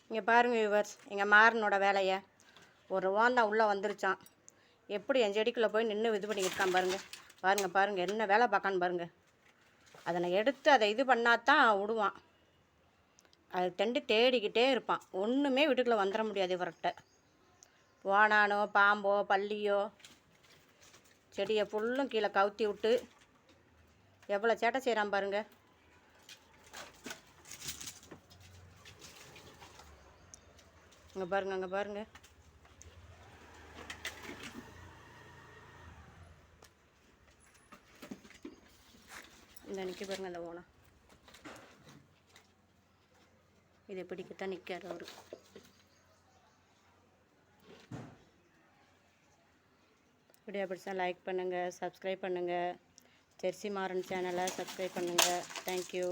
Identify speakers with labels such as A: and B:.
A: இங்கே பாருங்கள் வியூவர்ஸ், எங்கள் மாறனோட வேலையை ஒரு ஓந்தான் உள்ளே வந்துருச்சான். எப்படி என் செடிக்குள்ளே போய் நின்று இது பண்ணிக்கிட்டு இருக்கான் பாருங்கள். பாருங்கள் என்ன வேலை பார்க்கான்னு பாருங்கள். அதனை எடுத்து அதை இது பண்ணாதான் விடுவான். அது தேடிக்கிட்டே இருப்பான். ஒன்றுமே வீட்டுக்குள்ளே வந்துட முடியாது இவர்கிட்ட. வானானோ பாம்போ பள்ளியோ செடியை ஃபுல்லும் கீழே கவுத்தி விட்டு எவ்வளோ சேட்டை செய்கிறான் பாருங்கள். அங்கே பாருங்கள். இந்த நிற்க பாருங்கள் அந்த ஓனம். இதை பிடிக்கத்தான் நிற்கார் அவர். வீடியோ பிடிச்சா லைக் பண்ணுங்கள், சப்ஸ்கிரைப் பண்ணுங்கள். ஜெர்சி மாறன் சேனலை சப்ஸ்கிரைப் பண்ணுங்கள். தேங்க்யூ.